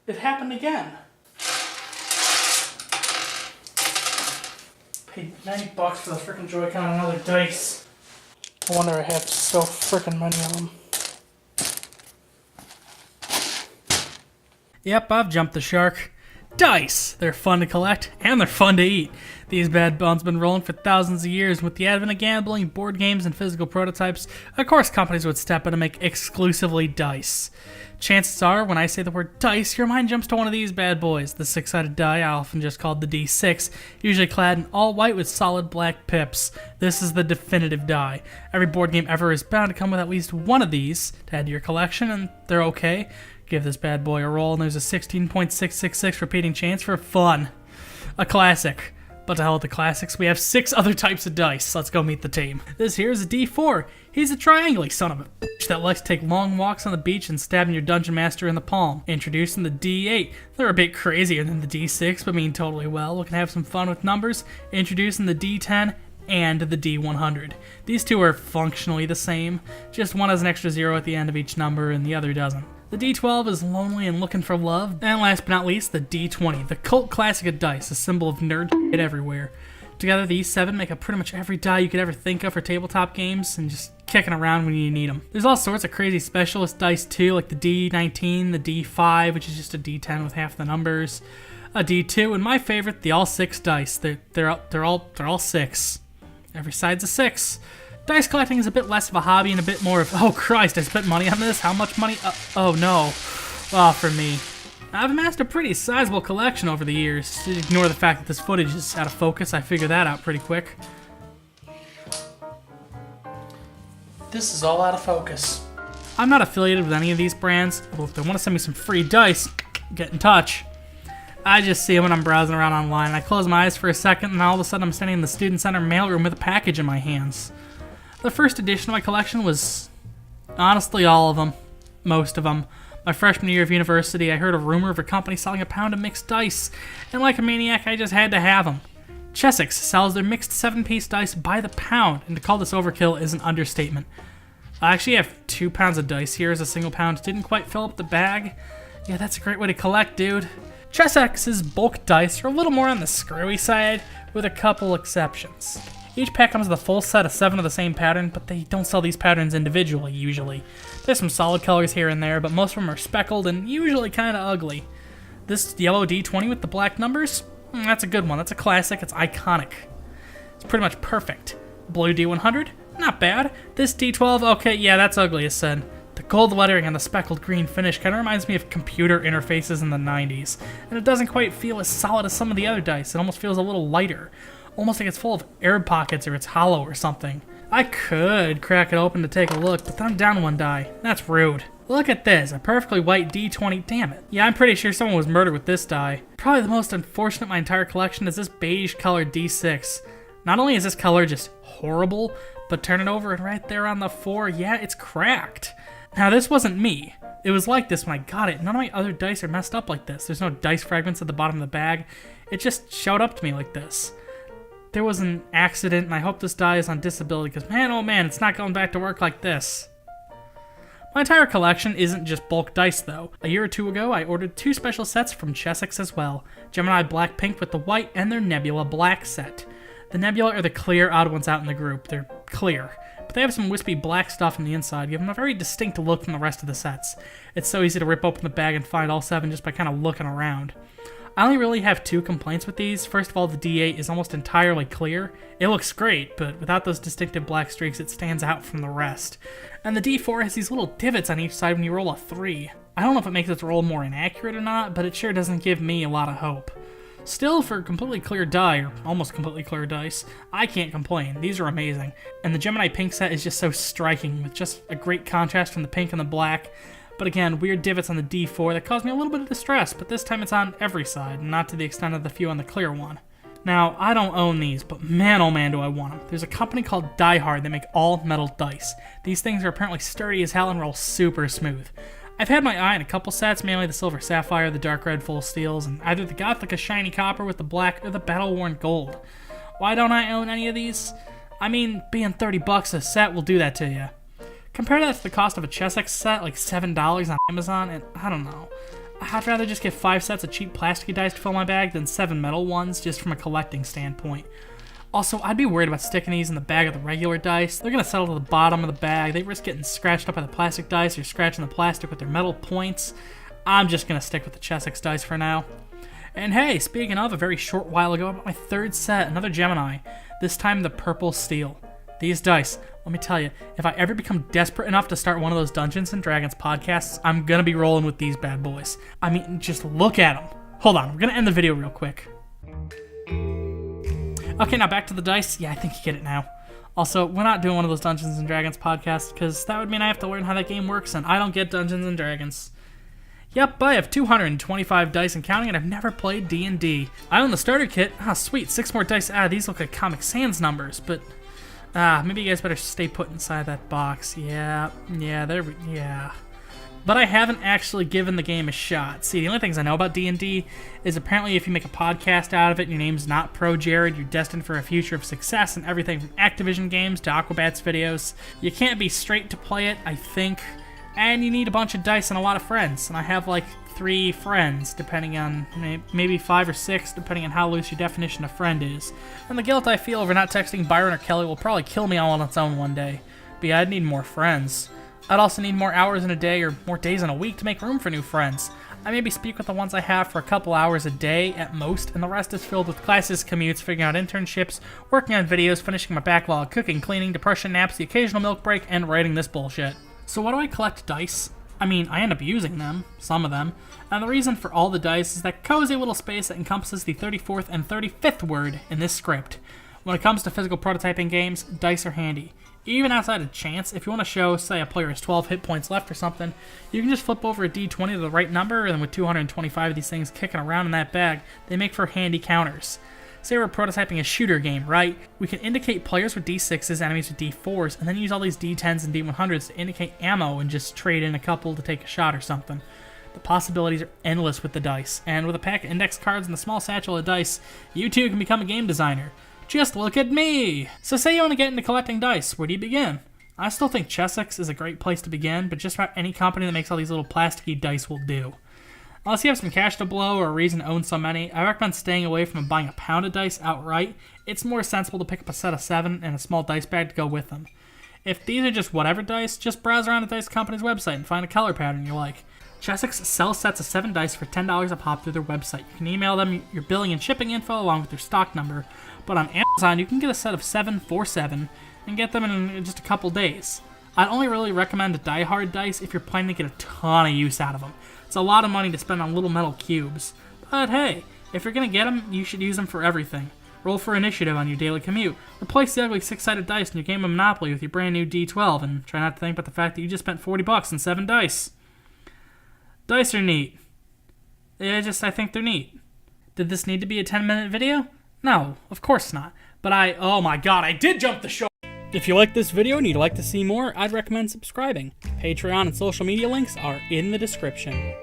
It happened again. Paid $90 for the frickin' Joy-Con and another dice. No wonder I have so frickin' many of them. Yep, I've jumped the shark. Dice! They're fun to collect, and they're fun to eat. These bad bones have been rolling for thousands of years, and with the advent of gambling, board games, and physical prototypes, of course companies would step in to make exclusively dice. Chances are, when I say the word dice, your mind jumps to one of these bad boys. The six-sided die, I often just called the D6, usually clad in all white with solid black pips. This is the definitive die. Every board game ever is bound to come with at least one of these to add to your collection, and they're okay. Give this bad boy a roll, and there's a 16.666 repeating chance for fun. A classic. But to hell with the classics, we have 6 other types of dice. Let's go meet the team. This here is a D4. He's a triangle son of a bitch that likes to take long walks on the beach and stabbing your dungeon master in the palm. Introducing the D8. They're a bit crazier than the D6, but mean totally well. Looking to have some fun with numbers. Introducing the D10 and the D100. These two are functionally the same, just one has an extra 0 at the end of each number and the other doesn't. The D12 is lonely and looking for love. And last but not least, the D20, the cult classic of dice, a symbol of nerd shit everywhere. Together, these 7 make up pretty much every die you could ever think of for tabletop games and just kicking around when you need them. There's all sorts of crazy specialist dice too, like the D19, the D5, which is just a D10 with half the numbers, a D2, and my favorite, the all 6 dice. They're all 6. Every side's a 6. Dice collecting is a bit less of a hobby and a bit more of, oh Christ, I spent money on this? How much money? Oh no. For me. I've amassed a pretty sizable collection over the years. Ignore the fact that this footage is out of focus, I figured that out pretty quick. This is all out of focus. I'm not affiliated with any of these brands, although if they want to send me some free dice, get in touch. I just see them when I'm browsing around online, and I close my eyes for a second, and all of a sudden I'm standing in the Student Center mailroom with a package in my hands. The first edition of my collection was, honestly, all of them. Most of them. My freshman year of university, I heard a rumor of a company selling a pound of mixed dice, and like a maniac, I just had to have them. Chessex sells their mixed 7-piece dice by the pound, and to call this overkill is an understatement. I actually have 2 pounds of dice here as a single pound. Didn't quite fill up the bag. Yeah, that's a great way to collect, dude. Chessex's bulk dice are a little more on the screwy side, with a couple exceptions. Each pack comes with a full set of 7 of the same pattern, but they don't sell these patterns individually, usually. There's some solid colors here and there, but most of them are speckled and usually kind of ugly. This yellow D20 with the black numbers? That's a good one. That's a classic. It's iconic. It's pretty much perfect. Blue D100? Not bad. This D12? Okay, yeah, that's ugly as sin. The gold lettering and the speckled green finish kind of reminds me of computer interfaces in the 90s, and it doesn't quite feel as solid as some of the other dice. It almost feels a little lighter. Almost like it's full of air pockets or it's hollow or something. I could crack it open to take a look, but then I'm down 1 die. That's rude. Look at this, a perfectly white D20, damn it. Yeah, I'm pretty sure someone was murdered with this die. Probably the most unfortunate in my entire collection is this beige colored D6. Not only is this color just horrible, but turn it over and right there on the 4, yeah, it's cracked. Now this wasn't me. It was like this when I got it. None of my other dice are messed up like this. There's no dice fragments at the bottom of the bag. It just showed up to me like this. There was an accident, and I hope this die is on disability, because man, oh man, it's not going back to work like this. My entire collection isn't just bulk dice, though. A year or 2 ago, I ordered 2 special sets from Chessex as well. Gemini Black Pink with the white, and their Nebula Black set. The Nebula are the clear odd ones out in the group. They're clear, but they have some wispy black stuff on the inside, giving them a very distinct look from the rest of the sets. It's so easy to rip open the bag and find all 7 just by kind of looking around. I only really have 2 complaints with these. First of all, the D8 is almost entirely clear. It looks great, but without those distinctive black streaks, it stands out from the rest. And the D4 has these little divots on each side when you roll a 3. I don't know if it makes its roll more inaccurate or not, but it sure doesn't give me a lot of hope. Still, for completely clear die, or almost completely clear dice, I can't complain. These are amazing. And the Gemini Pink set is just so striking, with just a great contrast from the pink and the black. But again, weird divots on the D4 that caused me a little bit of distress, but this time it's on every side, not to the extent of the few on the clear one. Now, I don't own these, but man oh man do I want them. There's a company called Die Hard that make all metal dice. These things are apparently sturdy as hell and roll super smooth. I've had my eye on a couple sets, mainly the Silver Sapphire, the Dark Red Full Steels, and either the Gothica Shiny Copper with the black or the Battle Worn Gold. Why don't I own any of these? I mean, being $30 a set will do that to you. Compare that to the cost of a Chessex set, like $7 on Amazon, and I don't know. I'd rather just get 5 sets of cheap plasticky dice to fill my bag than 7 metal ones, just from a collecting standpoint. Also, I'd be worried about sticking these in the bag of the regular dice. They're going to settle to the bottom of the bag. They risk getting scratched up by the plastic dice or scratching the plastic with their metal points. I'm just going to stick with the Chessex dice for now. And hey, speaking of, a very short while ago, I bought my 3rd set, another Gemini. This time the purple steel. These dice, let me tell you, if I ever become desperate enough to start one of those Dungeons & Dragons podcasts, I'm going to be rolling with these bad boys. I mean, just look at them. Hold on, we're going to end the video real quick. Okay, now back to the dice. Yeah, I think you get it now. Also, we're not doing one of those Dungeons & Dragons podcasts, because that would mean I have to learn how that game works, and I don't get Dungeons & Dragons. Yep, I have 225 dice and counting, and I've never played D&D. I own the starter kit. Ah, sweet, 6 more dice. These look like Comic Sans numbers, but... maybe you guys better stay put inside that box. Yeah. But I haven't actually given the game a shot. See, the only things I know about D&D is apparently if you make a podcast out of it and your name's not Pro Jared, you're destined for a future of success in everything from Activision games to Aquabats videos. You can't be straight to play it, I think, and you need a bunch of dice and a lot of friends. And I have like 3 friends, depending on maybe 5 or 6, depending on how loose your definition of friend is. And the guilt I feel over not texting Byron or Kelly will probably kill me all on its own one day. But yeah, I'd need more friends. I'd also need more hours in a day or more days in a week to make room for new friends. I maybe speak with the ones I have for a couple hours a day at most, and the rest is filled with classes, commutes, figuring out internships, working on videos, finishing my backlog, cooking, cleaning, depression naps, the occasional milk break, and writing this bullshit. So why do I collect dice? I mean, I end up using them, some of them, and the reason for all the dice is that cozy little space that encompasses the 34th and 35th word in this script. When it comes to physical prototyping games, dice are handy. Even outside of chance, if you want to show, say, a player has 12 hit points left or something, you can just flip over a d20 to the right number, and with 225 of these things kicking around in that bag, they make for handy counters. Say we're prototyping a shooter game, right? We can indicate players with d6s, enemies with d4s, and then use all these d10s and d100s to indicate ammo and just trade in a couple to take a shot or something. The possibilities are endless with the dice, and with a pack of index cards and a small satchel of dice, you too can become a game designer. Just look at me! So say you want to get into collecting dice, where do you begin? I still think Chessex is a great place to begin, but just about any company that makes all these little plasticky dice will do. Unless you have some cash to blow or a reason to own so many, I recommend staying away from buying a pound of dice outright. It's more sensible to pick up a set of 7 and a small dice bag to go with them. If these are just whatever dice, just browse around the dice company's website and find a color pattern you like. Chessex sells sets of 7 dice for $10 a pop through their website. You can email them your billing and shipping info along with their stock number, but on Amazon you can get a set of 7 for $7 and get them in just a couple days. I'd only really recommend Die Hard dice if you're planning to get a ton of use out of them. It's a lot of money to spend on little metal cubes. But hey, if you're going to get them, you should use them for everything. Roll for initiative on your daily commute. Replace the ugly 6-sided dice in your game of Monopoly with your brand new D12, and try not to think about the fact that you just spent $40 on 7 dice. Dice are neat. I think they're neat. Did this need to be a 10-minute video? No, of course not. But oh my god, I did jump the show! If you like this video and you'd like to see more, I'd recommend subscribing. Patreon and social media links are in the description.